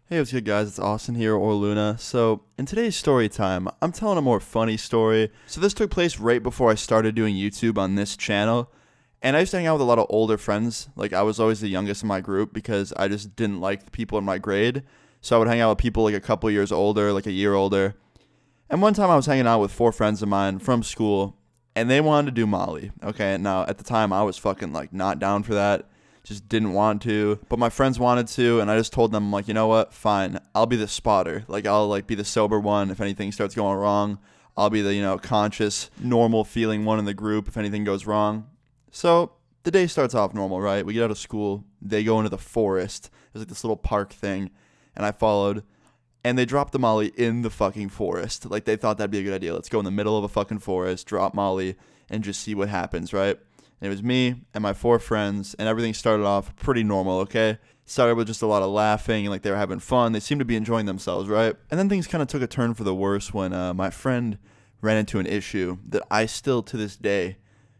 Hey, what's good, guys? It's Austin here, or Luna. So, in today's story time, I'm telling a more funny story. So, this took place right before I started doing YouTube on this channel. And I used to hang out with a lot of older friends. Like, I was always the youngest in my group because I just didn't like the people in my grade. So, I would hang out with people like a couple years older, like a year older. And one time I was hanging out with four friends of mine from school, and they wanted to do Molly. Okay, now at the time I was fucking like not down for that. Just didn't want to, but my friends wanted to, and I just told them like, you know what, fine, I'll be the spotter. Like I'll like be the sober one if anything starts going wrong. I'll be the conscious, normal feeling one in the group if anything goes wrong. So the day starts off normal, right? We get out of school, they go into the forest. There's like this little park thing, and I followed. And they dropped the Molly in the fucking forest. Like, they thought that'd be a good idea. Let's go in the middle of a fucking forest, drop Molly, and just see what happens, right? And it was me and my four friends, and everything started off pretty normal, okay? Started with just a lot of laughing, and, like, they were having fun. They seemed to be enjoying themselves, right? And then things kind of took a turn for the worse when my friend ran into an issue that I still, to this day,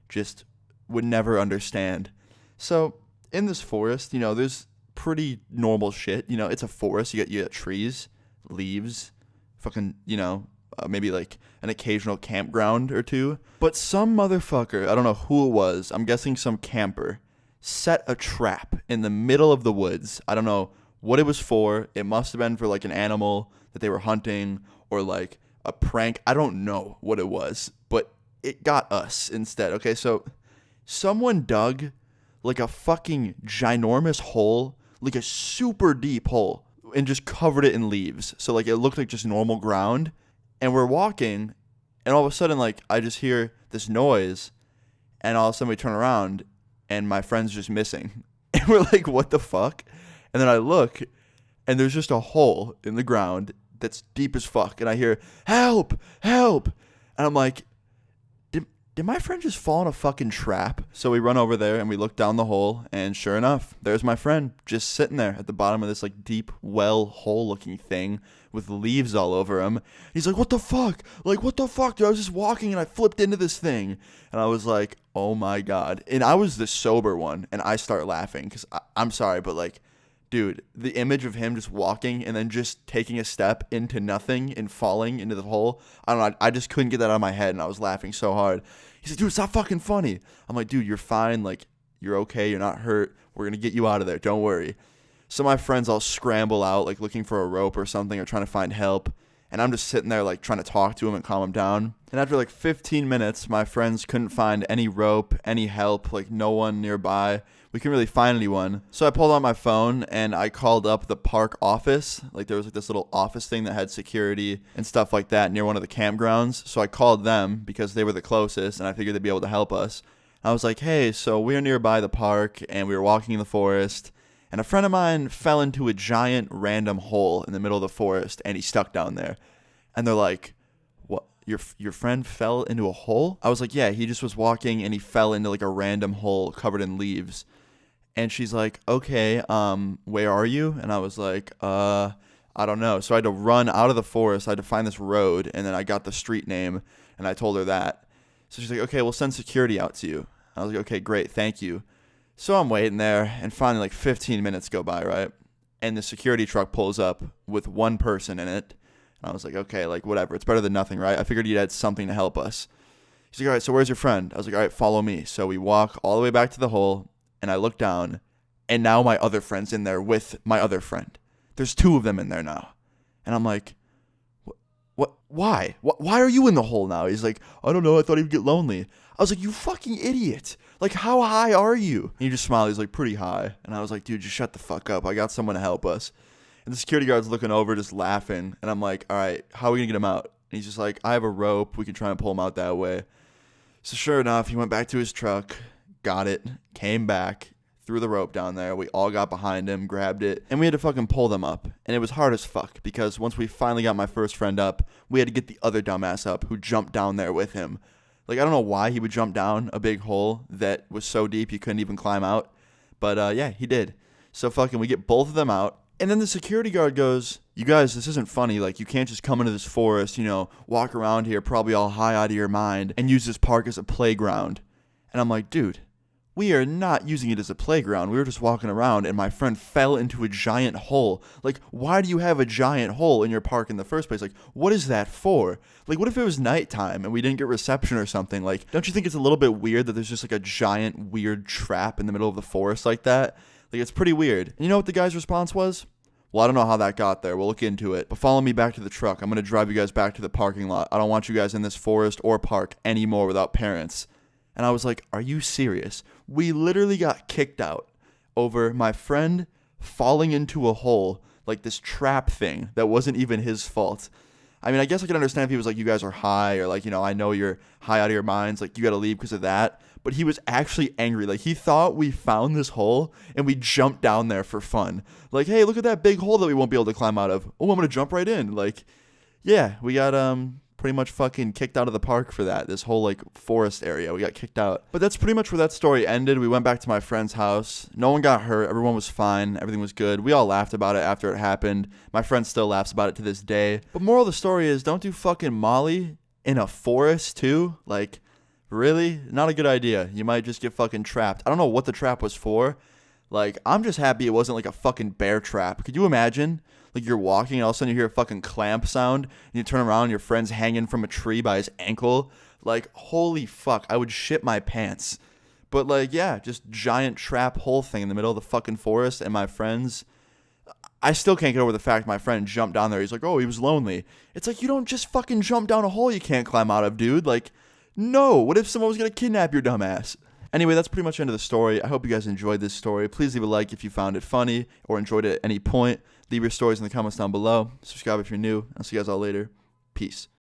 just would never understand. So, in this forest, there's pretty normal shit. It's a forest. You got trees, leaves, fucking, maybe like an occasional campground or two. But some motherfucker, I don't know who it was, I'm guessing some camper, set a trap in the middle of the woods. I don't know what it was for. It must have been for like an animal that they were hunting or like a prank. I don't know what it was, but it got us instead. Okay, so someone dug like a fucking ginormous hole, like a super deep hole, and just covered it in leaves. So like it looked like just normal ground. And we're walking, and all of a sudden like I just hear this noise, and all of a sudden we turn around and my friend's just missing. And we're like, what the fuck? And then I look, and there's just a hole in the ground that's deep as fuck. And I hear, help, help. And I'm like, did my friend just fall in a fucking trap? So we run over there and we look down the hole, and sure enough, there's my friend just sitting there at the bottom of this like deep well hole looking thing with leaves all over him. He's like, what the fuck? Like, what the fuck, dude? I was just walking and I flipped into this thing. And I was like, oh my God. And I was the sober one, and I start laughing because I'm sorry, but like, dude, the image of him just walking and then just taking a step into nothing and falling into the hole, I don't know, I just couldn't get that out of my head, and I was laughing so hard. He's like, dude, it's not fucking funny. I'm like, dude, you're fine. Like, you're okay. You're not hurt. We're going to get you out of there. Don't worry. So my friends all scramble out, like looking for a rope or something or trying to find help. And I'm just sitting there, like, trying to talk to him and calm him down. And after, like, 15 minutes, my friends couldn't find any rope, any help, like, no one nearby. We couldn't really find anyone. So I pulled out my phone, and I called up the park office. Like, there was, like, this little office thing that had security and stuff like that near one of the campgrounds. So I called them because they were the closest, and I figured they'd be able to help us. I was like, hey, so we're nearby the park, and we were walking in the forest, and a friend of mine fell into a giant random hole in the middle of the forest, and he stuck down there. And they're like, what? Your friend fell into a hole? I was like, yeah, he just was walking, and he fell into like a random hole covered in leaves. And she's like, okay, where are you? And I was like, I don't know. So I had to run out of the forest. I had to find this road, and then I got the street name, and I told her that. So she's like, okay, we'll send security out to you. I was like, okay, great, thank you. So I'm waiting there, and finally, like 15 minutes go by, right? And the security truck pulls up with one person in it. And I was like, okay, like whatever. It's better than nothing, right? I figured you'd had something to help us. He's like, all right, so where's your friend? I was like, all right, follow me. So we walk all the way back to the hole, and I look down, and now my other friend's in there with my other friend. There's two of them in there now. And I'm like, what? Why? Why are you in the hole now? He's like, I don't know. I thought he'd get lonely. I was like, you fucking idiot. Like, how high are you? And he just smiled. He's like, pretty high. And I was like, dude, just shut the fuck up. I got someone to help us. And the security guard's looking over, just laughing. And I'm like, all right, how are we going to get him out? And he's just like, I have a rope. We can try and pull him out that way. So sure enough, he went back to his truck, got it, came back, threw the rope down there. We all got behind him, grabbed it, and we had to fucking pull them up. And it was hard as fuck because once we finally got my first friend up, we had to get the other dumbass up who jumped down there with him. Like, I don't know why he would jump down a big hole that was so deep you couldn't even climb out. But, yeah, he did. So fucking we get both of them out. And then the security guard goes, you guys, this isn't funny. Like, you can't just come into this forest, walk around here probably all high out of your mind and use this park as a playground. And I'm like, dude, We are not using it as a playground. We were just walking around and my friend fell into a giant hole. Like, why do you have a giant hole in your park in the first place? Like, what is that for? Like, what if it was nighttime and we didn't get reception or something? Like, don't you think it's a little bit weird that there's just like a giant weird trap in the middle of the forest like that? Like, it's pretty weird. And you know what the guy's response was? Well, I don't know how that got there. We'll look into it. But follow me back to the truck. I'm going to drive you guys back to the parking lot. I don't want you guys in this forest or park anymore without parents. And I was like, are you serious? We literally got kicked out over my friend falling into a hole, like this trap thing that wasn't even his fault. I mean, I guess I can understand if he was like, you guys are high, or like, I know you're high out of your minds, like you got to leave because of that. But he was actually angry. Like, he thought we found this hole and we jumped down there for fun. Like, hey, look at that big hole that we won't be able to climb out of. Oh, I'm going to jump right in. Like, yeah, we got pretty much fucking kicked out of the park for that. This whole like forest area, we got kicked out. But that's pretty much where that story ended. We went back to my friend's house. No one got hurt. Everyone was fine. Everything was good. We all laughed about it after it happened. My friend still laughs about it to this day. But moral of the story is, don't do fucking Molly in a forest too. Like, really? Not a good idea. You might just get fucking trapped. I don't know what the trap was for. Like, I'm just happy it wasn't like a fucking bear trap. Could you imagine? Like, you're walking and all of a sudden you hear a fucking clamp sound and you turn around and your friend's hanging from a tree by his ankle. Like, holy fuck, I would shit my pants. But like, yeah, just giant trap hole thing in the middle of the fucking forest, and my friends, I still can't get over the fact my friend jumped down there. He's like, oh, he was lonely. It's like, you don't just fucking jump down a hole you can't climb out of, dude. Like, no, what if someone was gonna kidnap your dumb ass? Anyway, that's pretty much the end of the story. I hope you guys enjoyed this story. Please leave a like if you found it funny or enjoyed it at any point. Leave your stories in the comments down below. Subscribe if you're new. I'll see you guys all later. Peace.